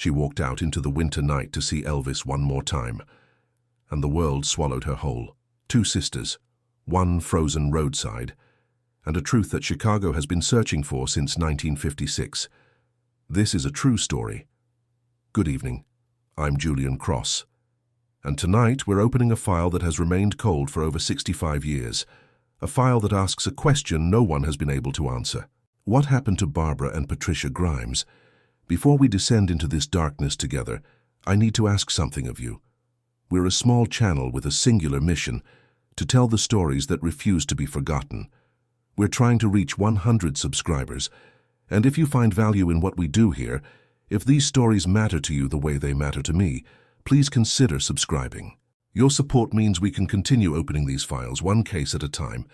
She walked out into the winter night to see Elvis one more time, and the world swallowed her whole. Two sisters, one frozen roadside, and a truth that Chicago has been searching for since 1956. This is a true story. Good evening. I'm Julian Cross, and tonight we're opening a file that has remained cold for over 65 years, a file that asks a question no one has been able to answer. What happened to Barbara and Patricia Grimes? Before we descend into this darkness together, I need to ask something of you. We're a small channel with a singular mission: to tell the stories that refuse to be forgotten. We're trying to reach 100 subscribers, and if you find value in what we do here, if these stories matter to you the way they matter to me, please consider subscribing. Your support means we can continue opening these files one case at a time.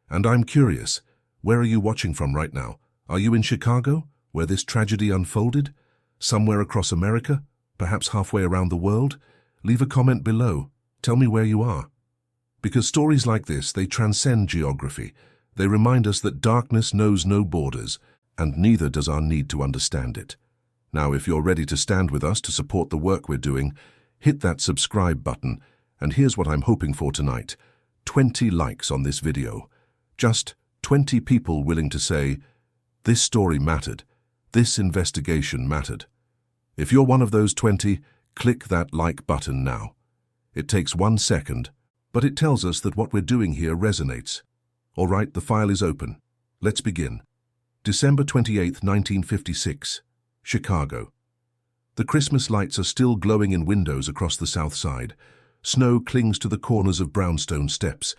And I'm curious, where are you watching from right now? Are you in Chicago, where this tragedy unfolded? Somewhere across America? Perhaps halfway around the world? Leave a comment below. Tell me where you are. Because stories like this, they transcend geography. They remind us that darkness knows no borders, and neither does our need to understand it. Now, if you're ready to stand with us to support the work we're doing, hit that subscribe button, and here's what I'm hoping for tonight: 20 likes on this video. Just 20 people willing to say, this story mattered, this investigation mattered. If you're one of those 20, click that like button now. It takes 1 second, but it tells us that what we're doing here resonates. All right, the file is open. Let's begin. December 28, 1956, Chicago. The Christmas lights are still glowing in windows across the south side. Snow clings to the corners of brownstone steps.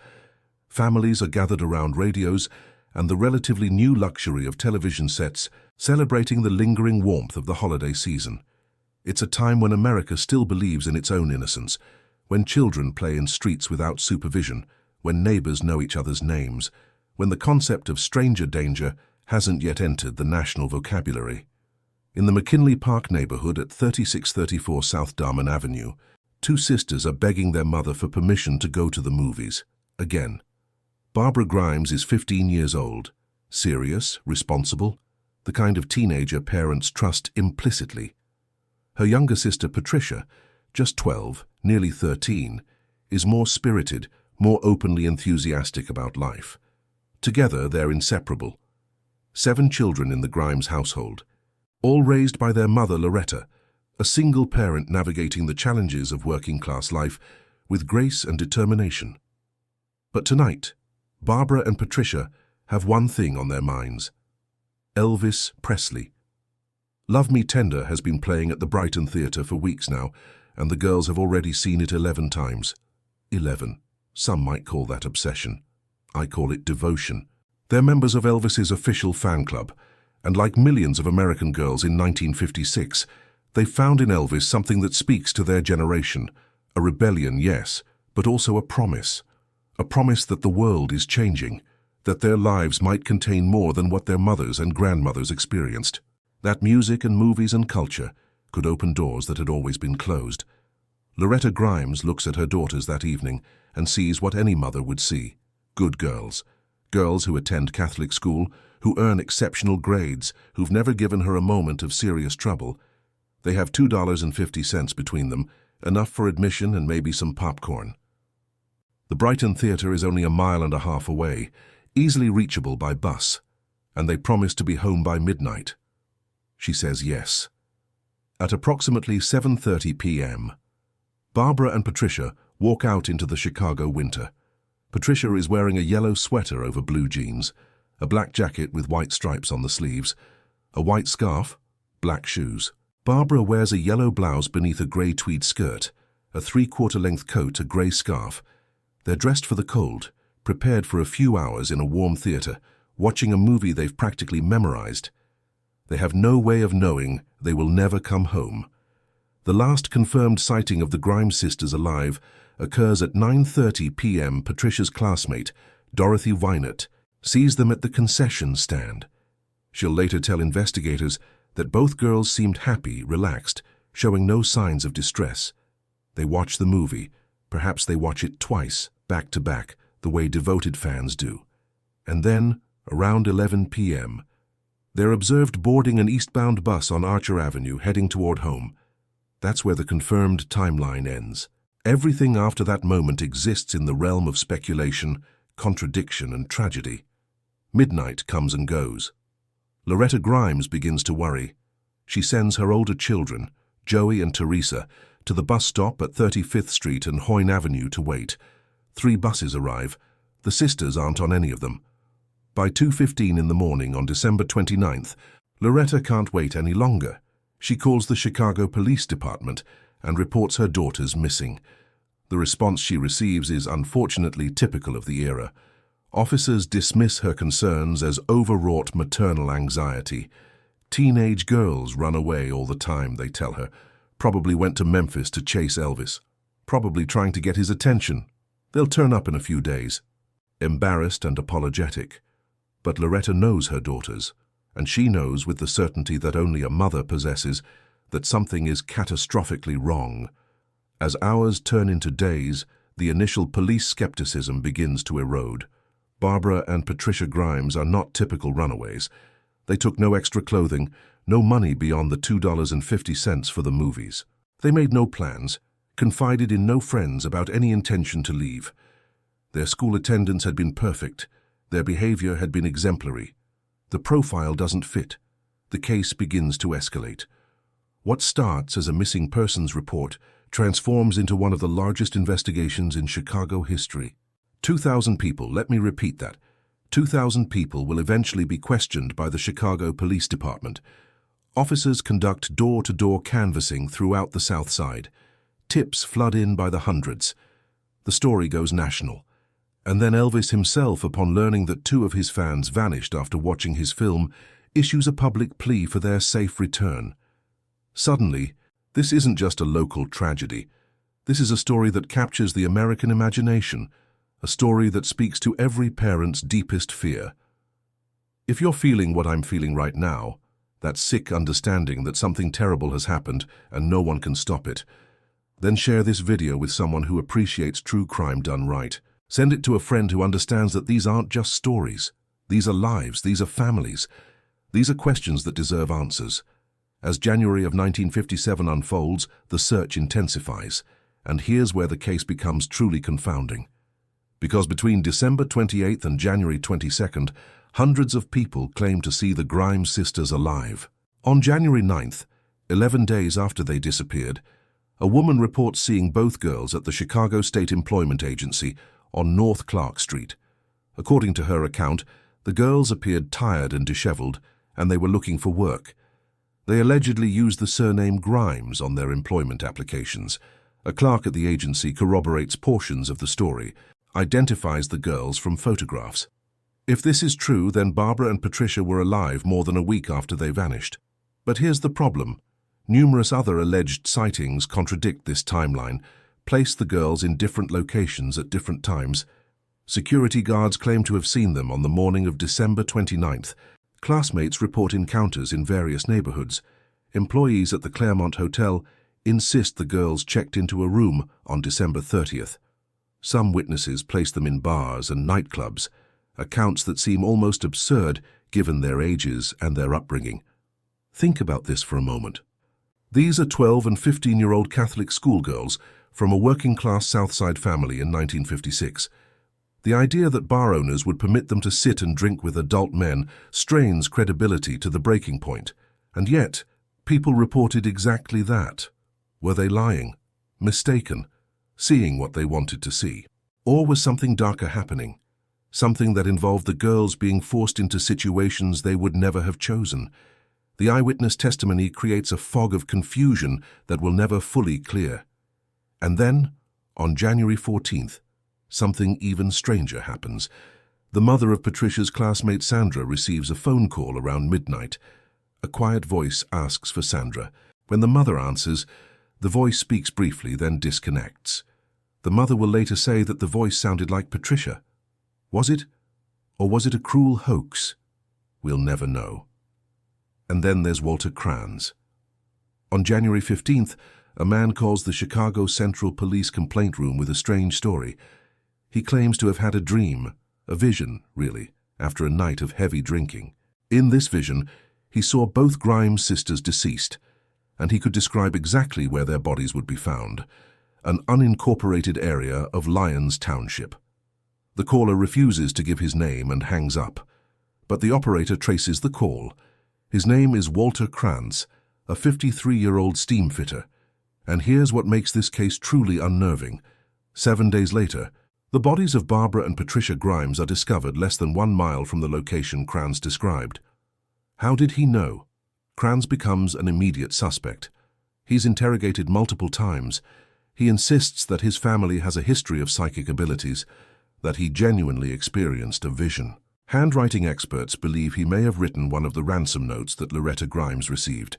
Families are gathered around radios and the relatively new luxury of television sets, celebrating the lingering warmth of the holiday season. It's a time when America still believes in its own innocence, when children play in streets without supervision, when neighbors know each other's names, when the concept of stranger danger hasn't yet entered the national vocabulary. In the McKinley Park neighborhood at 3634 South Darman Avenue, two sisters are begging their mother for permission to go to the movies. Again. Barbara Grimes is 15 years old, serious, responsible, the kind of teenager parents trust implicitly. Her younger sister Patricia, just 12, nearly 13, is more spirited, more openly enthusiastic about life. Together, they're inseparable. 7 children in the Grimes household, all raised by their mother Loretta, a single parent navigating the challenges of working-class life with grace and determination. But tonight, Barbara and Patricia have one thing on their minds: Elvis Presley. Love Me Tender has been playing at the Brighton Theatre for weeks now, and the girls have already seen it 11 times. 11. Some might call that obsession. I call it devotion. They're members of Elvis's official fan club, and like millions of American girls in 1956, they found in Elvis something that speaks to their generation. A rebellion, yes, but also a promise. A promise that the world is changing, that their lives might contain more than what their mothers and grandmothers experienced. That music and movies and culture could open doors that had always been closed. Loretta Grimes looks at her daughters that evening and sees what any mother would see: good girls. Girls who attend Catholic school, who earn exceptional grades, who've never given her a moment of serious trouble. They have $2.50 between them, enough for admission and maybe some popcorn. The Brighton Theatre is only 1.5 miles away, easily reachable by bus, and they promise to be home by midnight. She says yes. At approximately 7:30 p.m., Barbara and Patricia walk out into the Chicago winter. Patricia is wearing a yellow sweater over blue jeans, a black jacket with white stripes on the sleeves, a white scarf, black shoes. Barbara wears a yellow blouse beneath a grey tweed skirt, a 3/4-length coat, a grey scarf. They're dressed for the cold, prepared for a few hours in a warm theatre, watching a movie they've practically memorized. They have no way of knowing they will never come home. The last confirmed sighting of the Grimes sisters alive occurs at 9:30 p.m. Patricia's classmate, Dorothy Weinert, sees them at the concession stand. She'll later tell investigators that both girls seemed happy, relaxed, showing no signs of distress. They watch the movie. Perhaps they watch it twice, back to back, the way devoted fans do. And then, around 11 p.m., They're observed boarding an eastbound bus on Archer Avenue heading toward home. That's where the confirmed timeline ends. Everything after that moment exists in the realm of speculation, contradiction, and tragedy. Midnight comes and goes. Loretta Grimes begins to worry. She sends her older children, Joey and Teresa, to the bus stop at 35th Street and Hoyne Avenue to wait. 3 buses arrive. The sisters aren't on any of them. By 2:15 in the morning on December 29th, Loretta can't wait any longer. She calls the Chicago Police Department and reports her daughters missing. The response she receives is unfortunately typical of the era. Officers dismiss her concerns as overwrought maternal anxiety. Teenage girls run away all the time, they tell her. Probably went to Memphis to chase Elvis. Probably trying to get his attention. They'll turn up in a few days. Embarrassed and apologetic. But Loretta knows her daughters, and she knows with the certainty that only a mother possesses that something is catastrophically wrong. As hours turn into days, the initial police skepticism begins to erode. Barbara and Patricia Grimes are not typical runaways. They took no extra clothing, no money beyond the $2.50 for the movies. They made no plans, confided in no friends about any intention to leave. Their school attendance had been perfect. Their behavior had been exemplary. The profile doesn't fit. The case begins to escalate. What starts as a missing persons report transforms into one of the largest investigations in Chicago history. 2,000 people, let me repeat that. 2,000 people will eventually be questioned by the Chicago Police Department. Officers conduct door-to-door canvassing throughout the South Side. Tips flood in by the hundreds. The story goes national. And then Elvis himself, upon learning that 2 of his fans vanished after watching his film, issues a public plea for their safe return. Suddenly, this isn't just a local tragedy. This is a story that captures the American imagination, a story that speaks to every parent's deepest fear. If you're feeling what I'm feeling right now, that sick understanding that something terrible has happened and no one can stop it, then share this video with someone who appreciates true crime done right. Send it to a friend who understands that these aren't just stories. These are lives, these are families. These are questions that deserve answers. As January of 1957 unfolds, the search intensifies. And here's where the case becomes truly confounding. Because between December 28th and January 22nd, hundreds of people claim to see the Grimes sisters alive. On January 9th, 11 days after they disappeared, a woman reports seeing both girls at the Chicago State Employment Agency on North Clark Street. According to her account, the girls appeared tired and disheveled, and they were looking for work. They allegedly used the surname Grimes on their employment applications. A clerk at the agency corroborates portions of the story, identifies the girls from photographs. If this is true, then Barbara and Patricia were alive more than a week after they vanished. But here's the problem. Numerous other alleged sightings contradict this timeline, place the girls in different locations at different times. Security guards claim to have seen them on the morning of December 29th. Classmates report encounters in various neighborhoods. Employees at the Claremont Hotel insist the girls checked into a room on December 30th. Some witnesses place them in bars and nightclubs, accounts that seem almost absurd given their ages and their upbringing. Think about this for a moment. These are 12 and 15-year-old Catholic schoolgirls from a working-class Southside family in 1956. The idea that bar owners would permit them to sit and drink with adult men strains credibility to the breaking point. And yet, people reported exactly that. Were they lying? Mistaken? Seeing what they wanted to see? Or was something darker happening? Something that involved the girls being forced into situations they would never have chosen? The eyewitness testimony creates a fog of confusion that will never fully clear. And then, on January 14th, something even stranger happens. The mother of Patricia's classmate Sandra receives a phone call around midnight. A quiet voice asks for Sandra. When the mother answers, the voice speaks briefly, then disconnects. The mother will later say that the voice sounded like Patricia. Was it? Or was it a cruel hoax? We'll never know. And then there's Walter Kranz. On January 15th, a man calls the Chicago Central Police Complaint Room with a strange story. He claims to have had a dream, a vision, really, after a night of heavy drinking. In this vision, He saw both Grimes sisters deceased, and he could describe exactly where their bodies would be found, an unincorporated area of Lyons Township. The caller refuses to give his name and hangs up, but the operator traces the call. His name is Walter Krantz, a 53-year-old steamfitter, and here's what makes this case truly unnerving. 7 days later, the bodies of Barbara and Patricia Grimes are discovered less than 1 mile from the location Krantz described. How did he know? Krantz becomes an immediate suspect. He's interrogated multiple times. He insists that his family has a history of psychic abilities, that he genuinely experienced a vision. Handwriting experts believe he may have written one of the ransom notes that Loretta Grimes received.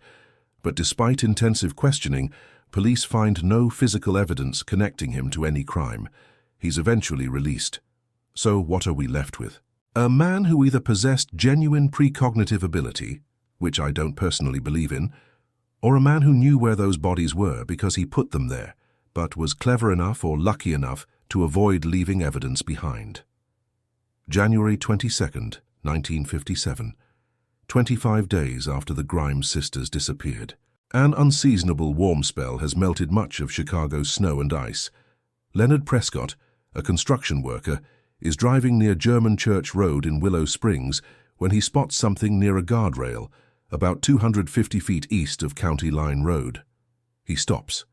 But despite intensive questioning, police find no physical evidence connecting him to any crime. He's eventually released. So what are we left with? A man who either possessed genuine precognitive ability, which I don't personally believe in, or a man who knew where those bodies were because he put them there, but was clever enough or lucky enough to avoid leaving evidence behind. January 22nd, 1957, 25 days after the Grimes sisters disappeared. An unseasonable warm spell has melted much of Chicago's snow and ice. Leonard Prescott, a construction worker, is driving near German Church Road in Willow Springs when he spots something near a guardrail, about 250 feet east of County Line Road. He stops.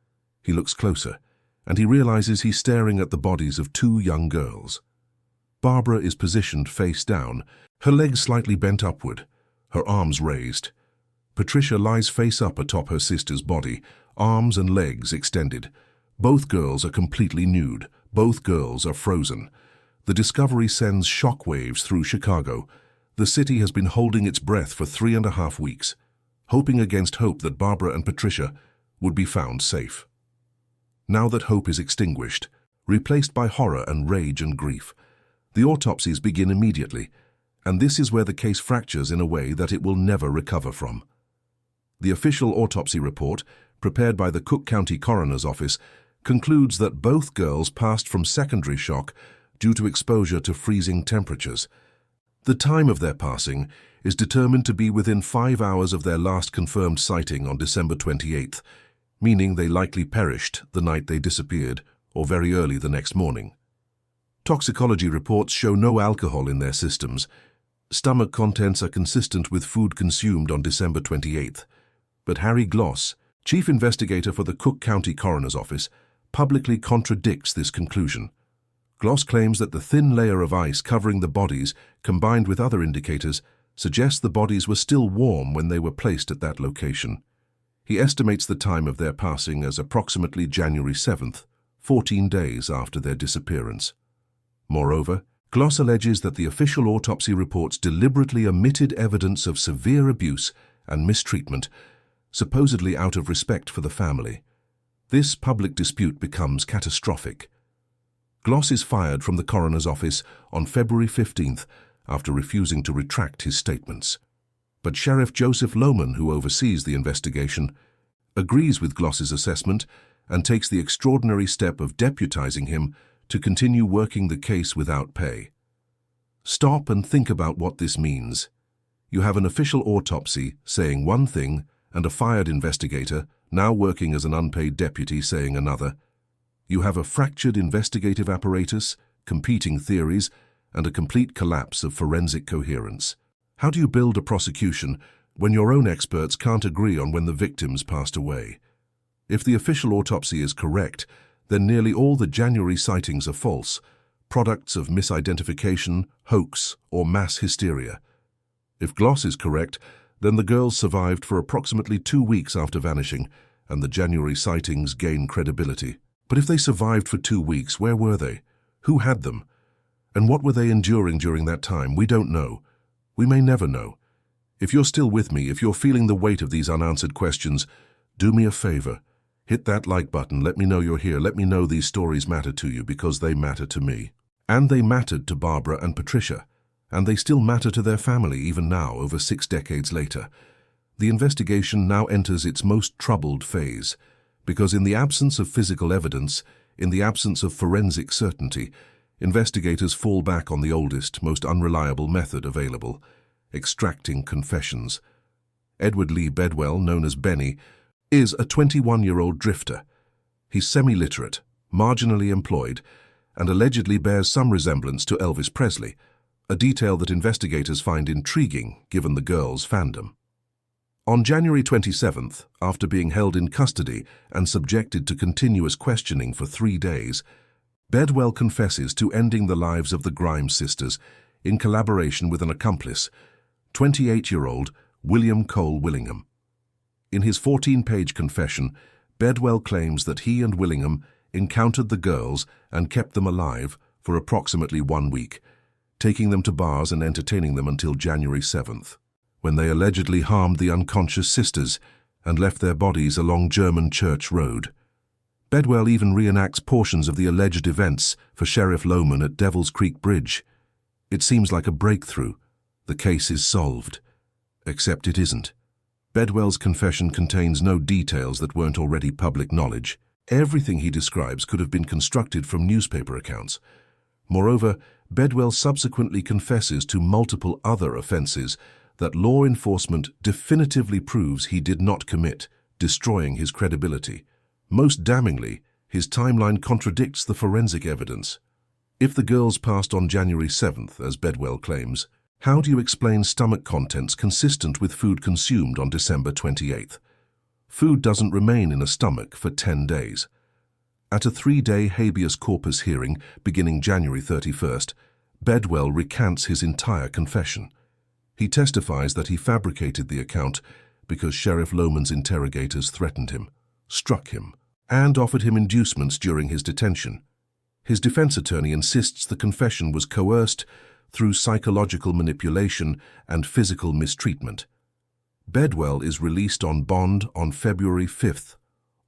He looks closer, and he realizes he's staring at the bodies of 2 young girls. Barbara is positioned face down, her legs slightly bent upward, her arms raised. Patricia lies face up atop her sister's body, arms and legs extended. Both girls are completely nude. Both girls are frozen. The discovery sends shockwaves through Chicago. The city has been holding its breath for 3.5 weeks, hoping against hope that Barbara and Patricia would be found safe. Now that hope is extinguished, replaced by horror and rage and grief, the autopsies begin immediately, and this is where the case fractures in a way that it will never recover from. The official autopsy report, prepared by the Cook County Coroner's Office, concludes that both girls passed from secondary shock due to exposure to freezing temperatures. The time of their passing is determined to be within 5 hours of their last confirmed sighting on December 28th, meaning they likely perished the night they disappeared or very early the next morning. Toxicology reports show no alcohol in their systems. Stomach contents are consistent with food consumed on December 28th. But Harry Gloss, chief investigator for the Cook County Coroner's Office, publicly contradicts this conclusion. Gloss claims that the thin layer of ice covering the bodies, combined with other indicators, suggests the bodies were still warm when they were placed at that location. He estimates the time of their passing as approximately January 7th, 14 days after their disappearance. Moreover, Gloss alleges that the official autopsy reports deliberately omitted evidence of severe abuse and mistreatment, supposedly out of respect for the family. This public dispute becomes catastrophic. Gloss is fired from the coroner's office on February 15th after refusing to retract his statements. But Sheriff Joseph Lohman, who oversees the investigation, agrees with Gloss's assessment and takes the extraordinary step of deputizing him to continue working the case without pay. Stop and think about what this means. You have an official autopsy saying one thing and a fired investigator, now working as an unpaid deputy, saying another. You have a fractured investigative apparatus, competing theories, and a complete collapse of forensic coherence. How do you build a prosecution when your own experts can't agree on when the victims passed away? If the official autopsy is correct, then nearly all the January sightings are false, products of misidentification, hoax, or mass hysteria. If Gloss is correct, then the girls survived for approximately 2 weeks after vanishing, and the January sightings gain credibility. But if they survived for 2 weeks, where were they? Who had them? And what were they enduring during that time? We don't know. We may never know. If you're still with me, if you're feeling the weight of these unanswered questions, do me a favor. Hit that like button, let me know you're here, let me know these stories matter to you because they matter to me. And they mattered to Barbara and Patricia, and they still matter to their family even now, over 6 decades later. The investigation now enters its most troubled phase, because in the absence of physical evidence, in the absence of forensic certainty, investigators fall back on the oldest, most unreliable method available, extracting confessions. Edward Lee Bedwell, known as Benny, is a 21-year-old drifter. He's semi-literate, marginally employed, and allegedly bears some resemblance to Elvis Presley, a detail that investigators find intriguing given the girl's fandom. On January 27th, after being held in custody and subjected to continuous questioning for 3 days, Bedwell confesses to ending the lives of the Grimes sisters in collaboration with an accomplice, 28-year-old William Cole Willingham. In his 14-page confession, Bedwell claims that he and Willingham encountered the girls and kept them alive for approximately 1 week, taking them to bars and entertaining them until January 7th, when they allegedly harmed the unconscious sisters and left their bodies along German Church Road. Bedwell even reenacts portions of the alleged events for Sheriff Lohman at Devil's Creek Bridge. It seems like a breakthrough. The case is solved. Except it isn't. Bedwell's confession contains no details that weren't already public knowledge. Everything he describes could have been constructed from newspaper accounts. Moreover, Bedwell subsequently confesses to multiple other offenses that law enforcement definitively proves he did not commit, destroying his credibility. Most damningly, his timeline contradicts the forensic evidence. If the girls passed on January 7th, as Bedwell claims, how do you explain stomach contents consistent with food consumed on December 28th? Food doesn't remain in a stomach for 10 days. At a 3-day habeas corpus hearing beginning January 31st, Bedwell recants his entire confession. He testifies that he fabricated the account because Sheriff Lohman's interrogators threatened him, struck him, and offered him inducements during his detention. His defense attorney insists the confession was coerced through psychological manipulation and physical mistreatment. Bedwell is released on bond on February 5th.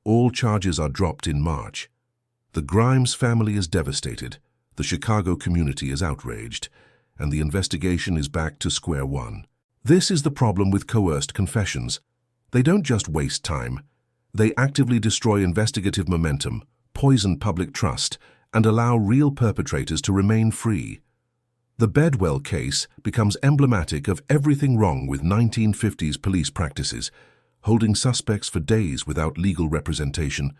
All charges are dropped in March. The Grimes family is devastated, the Chicago community is outraged, and the investigation is back to square one. This is the problem with coerced confessions. They don't just waste time. They actively destroy investigative momentum, poison public trust, and allow real perpetrators to remain free. The Bedwell case becomes emblematic of everything wrong with 1950s police practices, holding suspects for days without legal representation,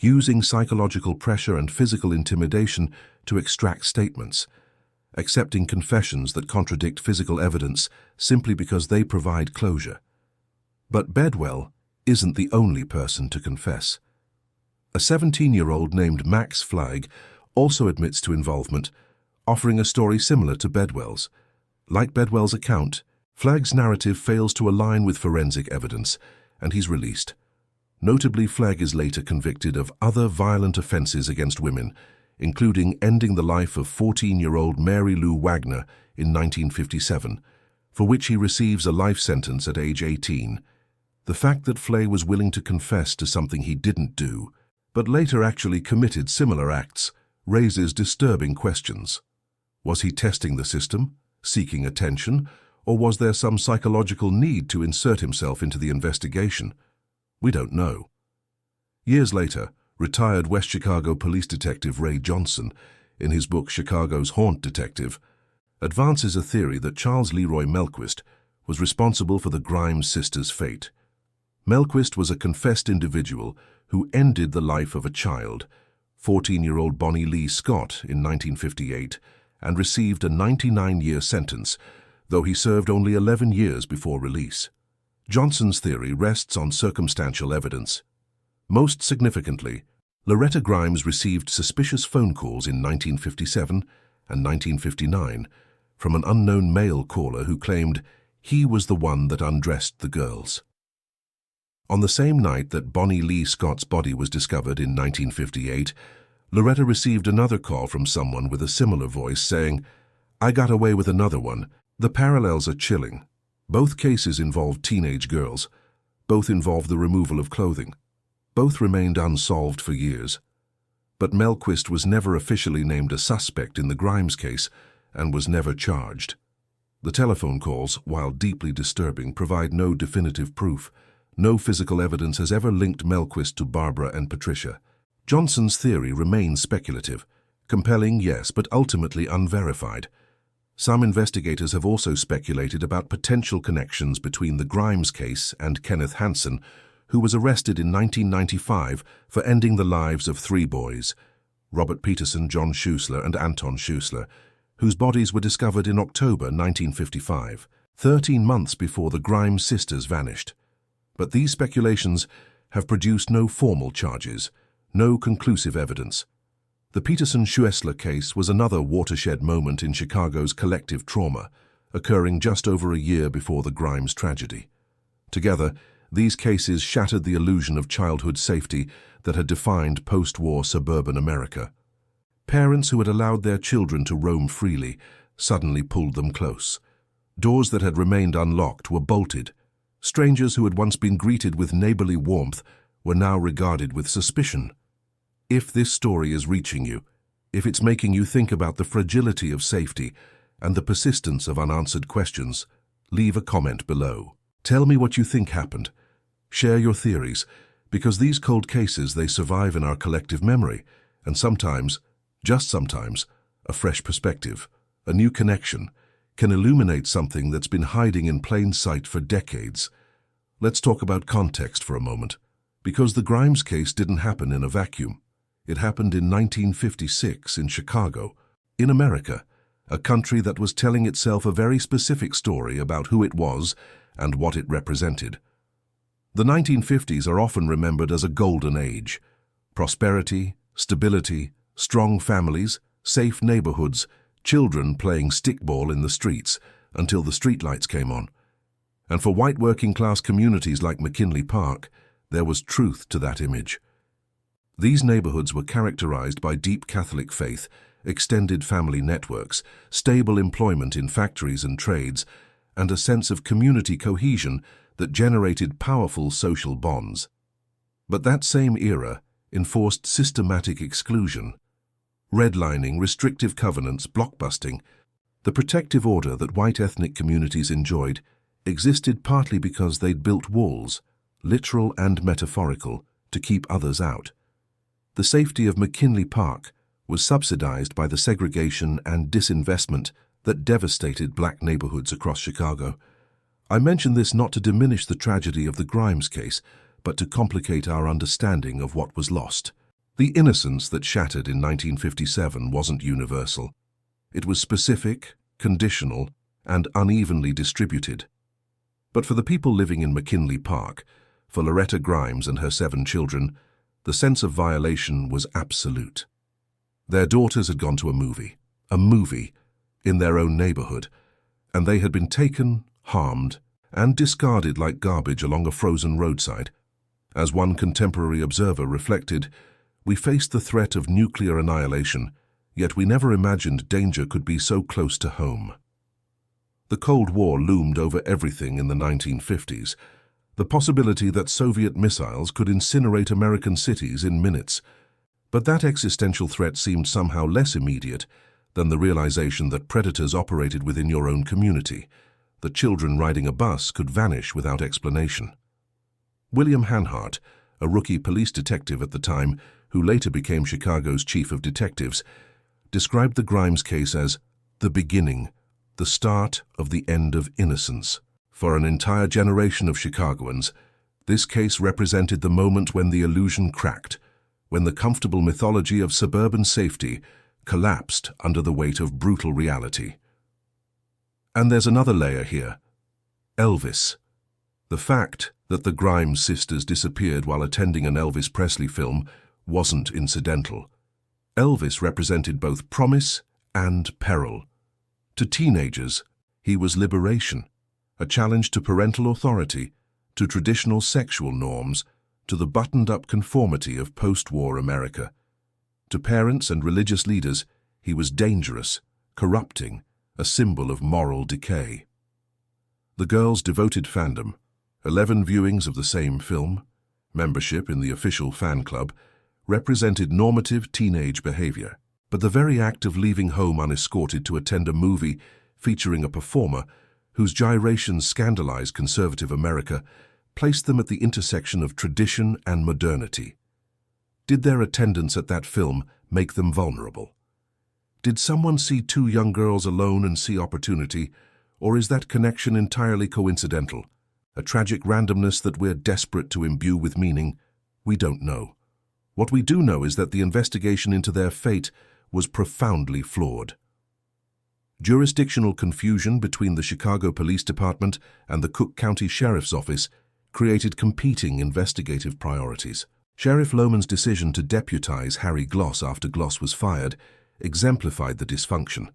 using psychological pressure and physical intimidation to extract statements, accepting confessions that contradict physical evidence simply because they provide closure. But Bedwell isn't the only person to confess. A 17-year-old named Max Flagg also admits to involvement, offering a story similar to Bedwell's. Like Bedwell's account, Flagg's narrative fails to align with forensic evidence, and he's released. Notably, Flagg is later convicted of other violent offenses against women, including ending the life of 14-year-old Mary Lou Wagner in 1957, for which he receives a life sentence at age 18. The fact that Flagg was willing to confess to something he didn't do, but later actually committed similar acts, raises disturbing questions. Was he testing the system, seeking attention, or was there some psychological need to insert himself into the investigation? We don't know. Years later, retired West Chicago police detective Ray Johnson, in his book Chicago's Haunt Detective, advances a theory that Charles Leroy Melquist was responsible for the Grimes sisters' fate. Melquist was a confessed individual who ended the life of a child, 14-year-old Bonnie Lee Scott, in 1958, and received a 99-year sentence, though he served only 11 years before release. Johnson's theory rests on circumstantial evidence. Most significantly, Loretta Grimes received suspicious phone calls in 1957 and 1959 from an unknown male caller who claimed he was the one that undressed the girls. On the same night that Bonnie Lee Scott's body was discovered in 1958, Loretta received another call from someone with a similar voice saying, "I got away with another one." The parallels are chilling. Both cases involved teenage girls. Both involved the removal of clothing. Both remained unsolved for years. But Melquist was never officially named a suspect in the Grimes case and was never charged. The telephone calls, while deeply disturbing, provide no definitive proof. No physical evidence has ever linked Melquist to Barbara and Patricia. Johnson's theory remains speculative, compelling, yes, but ultimately unverified. Some investigators have also speculated about potential connections between the Grimes case and Kenneth Hansen, who was arrested in 1995 for ending the lives of 3 boys, Robert Peterson, John Schuessler, and Anton Schuessler, whose bodies were discovered in October 1955, 13 months before the Grimes sisters vanished. But these speculations have produced no formal charges, no conclusive evidence. The Peterson-Schuessler case was another watershed moment in Chicago's collective trauma, occurring just over a year before the Grimes tragedy. Together, these cases shattered the illusion of childhood safety that had defined post-war suburban America. Parents who had allowed their children to roam freely suddenly pulled them close. Doors that had remained unlocked were bolted. Strangers who had once been greeted with neighborly warmth were now regarded with suspicion. If this story is reaching you, if it's making you think about the fragility of safety and the persistence of unanswered questions, leave a comment below. Tell me what you think happened. Share your theories, because these cold cases, they survive in our collective memory, and sometimes, just sometimes, a fresh perspective, a new connection, can illuminate something that's been hiding in plain sight for decades. Let's talk about context for a moment, because the Grimes case didn't happen in a vacuum. It happened in 1956 in Chicago, in America, a country that was telling itself a very specific story about who it was and what it represented. The 1950s are often remembered as a golden age. Prosperity, stability, strong families, safe neighborhoods, children playing stickball in the streets until the streetlights came on. And for white working-class communities like McKinley Park, there was truth to that image. These neighborhoods were characterized by deep Catholic faith, extended family networks, stable employment in factories and trades, and a sense of community cohesion that generated powerful social bonds. But that same era enforced systematic exclusion, redlining, restrictive covenants, blockbusting. The protective order that white ethnic communities enjoyed existed partly because they'd built walls, literal and metaphorical, to keep others out. The safety of McKinley Park was subsidized by the segregation and disinvestment that devastated black neighborhoods across Chicago. I mention this not to diminish the tragedy of the Grimes case, but to complicate our understanding of what was lost. The innocence that shattered in 1957 wasn't universal. It was specific, conditional, and unevenly distributed. But for the people living in McKinley Park, for Loretta Grimes and her 7 children, the sense of violation was absolute. Their daughters had gone to a movie, in their own neighborhood, and they had been taken, harmed, and discarded like garbage along a frozen roadside. As one contemporary observer reflected, "We faced the threat of nuclear annihilation, yet we never imagined danger could be so close to home." The Cold War loomed over everything in the 1950s, the possibility that Soviet missiles could incinerate American cities in minutes. But that existential threat seemed somehow less immediate than the realization that predators operated within your own community, that children riding a bus could vanish without explanation. William Hanhart, a rookie police detective at the time, who later became Chicago's chief of detectives, described the Grimes case as the beginning, the start of the end of innocence. For an entire generation of Chicagoans, this case represented the moment when the illusion cracked, when the comfortable mythology of suburban safety collapsed under the weight of brutal reality. And there's another layer here. Elvis. The fact that the Grimes sisters disappeared while attending an Elvis Presley film wasn't incidental. Elvis represented both promise and peril. To teenagers, he was liberation, a challenge to parental authority, to traditional sexual norms, to the buttoned-up conformity of post-war America. To parents and religious leaders, he was dangerous, corrupting, a symbol of moral decay. The girls' devoted fandom, 11 viewings of the same film, membership in the official fan club, represented normative teenage behavior. But the very act of leaving home unescorted to attend a movie featuring a performer whose gyrations scandalized conservative America placed them at the intersection of tradition and modernity. Did their attendance at that film make them vulnerable? Did someone see two young girls alone and see opportunity, or is that connection entirely coincidental? A tragic randomness that we're desperate to imbue with meaning? We don't know. What we do know is that the investigation into their fate was profoundly flawed. Jurisdictional confusion between the Chicago Police Department and the Cook County Sheriff's Office created competing investigative priorities. Sheriff Lohman's decision to deputize Harry Gloss after Gloss was fired exemplified the dysfunction.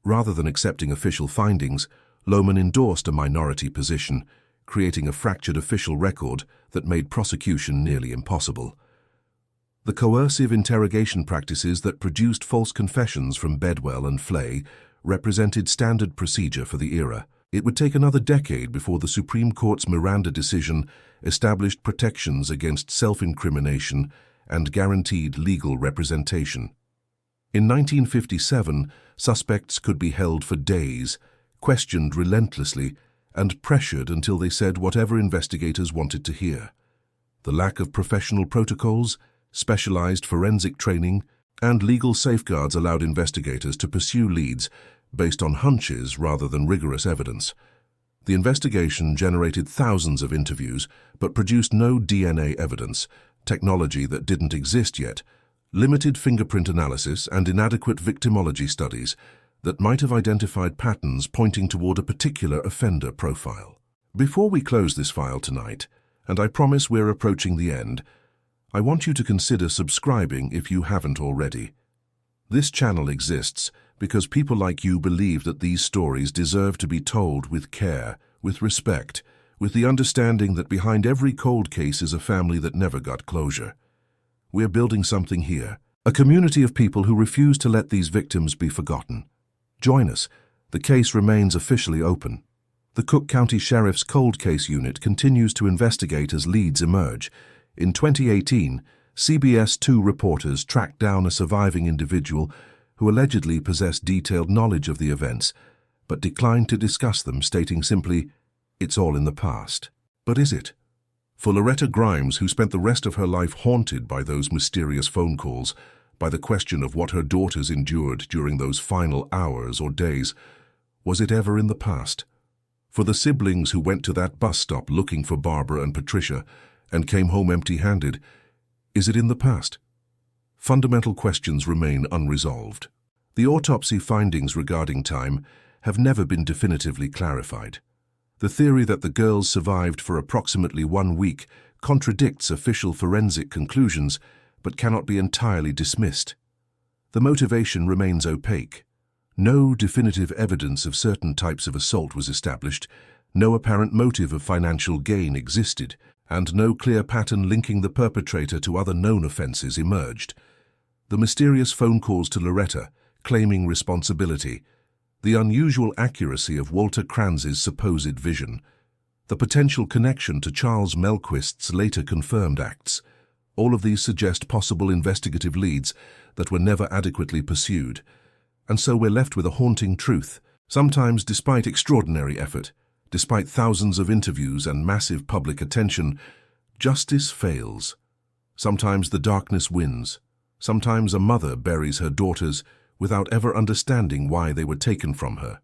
Rather than accepting official findings, Lohman endorsed a minority position, creating a fractured official record that made prosecution nearly impossible. The coercive interrogation practices that produced false confessions from Bedwell and Flay represented standard procedure for the era. It would take another decade before the Supreme Court's Miranda decision established protections against self-incrimination and guaranteed legal representation. In 1957, suspects could be held for days, questioned relentlessly, and pressured until they said whatever investigators wanted to hear. The lack of professional protocols, specialized forensic training, and legal safeguards allowed investigators to pursue leads based on hunches rather than rigorous evidence. The investigation generated thousands of interviews but produced no DNA evidence, technology that didn't exist yet, limited fingerprint analysis, and inadequate victimology studies that might have identified patterns pointing toward a particular offender profile. Before we close this file tonight, and I promise we're approaching the end, I want you to consider subscribing if you haven't already. This channel exists because people like you believe that these stories deserve to be told with care, with respect, with the understanding that behind every cold case is a family that never got closure. We're building something here, a community of people who refuse to let these victims be forgotten. Join us. The case remains officially open. The Cook County Sheriff's Cold Case Unit continues to investigate as leads emerge. In 2018, CBS 2 reporters tracked down a surviving individual who allegedly possessed detailed knowledge of the events, but declined to discuss them, stating simply, "It's all in the past." But is it? For Loretta Grimes, who spent the rest of her life haunted by those mysterious phone calls, by the question of what her daughters endured during those final hours or days, was it ever in the past? For the siblings who went to that bus stop looking for Barbara and Patricia and came home empty-handed, is it in the past? Fundamental questions remain unresolved. The autopsy findings regarding time have never been definitively clarified. The theory that the girls survived for approximately 1 week contradicts official forensic conclusions, but cannot be entirely dismissed. The motivation remains opaque. No definitive evidence of certain types of assault was established, no apparent motive of financial gain existed, and no clear pattern linking the perpetrator to other known offenses emerged. The mysterious phone calls to Loretta, claiming responsibility, the unusual accuracy of Walter Kranz's supposed vision, the potential connection to Charles Melquist's later confirmed acts, all of these suggest possible investigative leads that were never adequately pursued. And so we're left with a haunting truth. Sometimes, despite extraordinary effort, despite thousands of interviews and massive public attention, justice fails. Sometimes the darkness wins. Sometimes a mother buries her daughters without ever understanding why they were taken from her.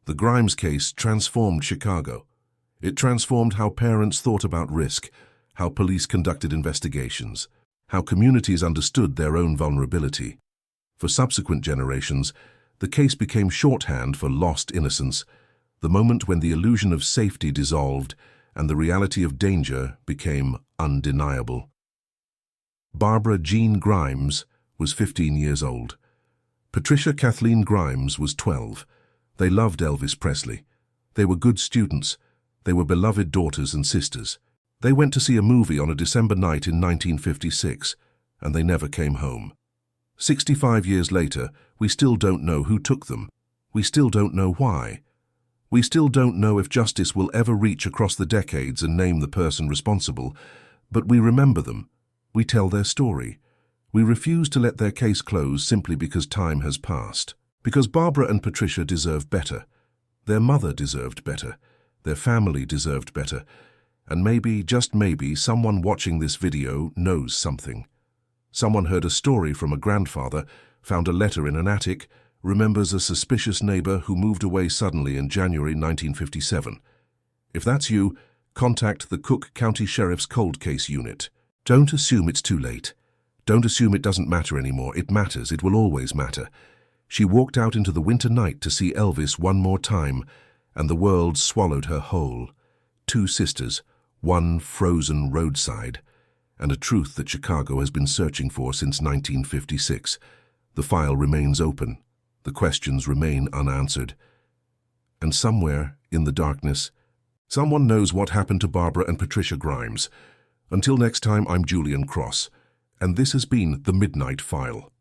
The Grimes case transformed Chicago. It transformed how parents thought about risk, how police conducted investigations, how communities understood their own vulnerability. For subsequent generations, the case became shorthand for lost innocence, the moment when the illusion of safety dissolved and the reality of danger became undeniable. Barbara Jean Grimes was 15 years old. Patricia Kathleen Grimes was 12. They loved Elvis Presley. They were good students. They were beloved daughters and sisters. They went to see a movie on a December night in 1956, and they never came home. 65 years later, we still don't know who took them. We still don't know why. We still don't know if justice will ever reach across the decades and name the person responsible, but we remember them. We tell their story. We refuse to let their case close simply because time has passed. Because Barbara and Patricia deserve better. Their mother deserved better. Their family deserved better. And maybe, just maybe, someone watching this video knows something. Someone heard a story from a grandfather found a letter in an attic, remembers a suspicious neighbor who moved away suddenly in January 1957. If that's you, contact the Cook County Sheriff's Cold Case Unit. Don't assume it's too late. Don't assume it doesn't matter anymore. It matters. It will always matter. She walked out into the winter night to see Elvis one more time, and the world swallowed her whole. Two sisters, one frozen roadside, and a truth that Chicago has been searching for since 1956. The file remains open. The questions remain unanswered. And somewhere, in the darkness, someone knows what happened to Barbara and Patricia Grimes. Until next time, I'm Julian Cross, and this has been The Midnight File.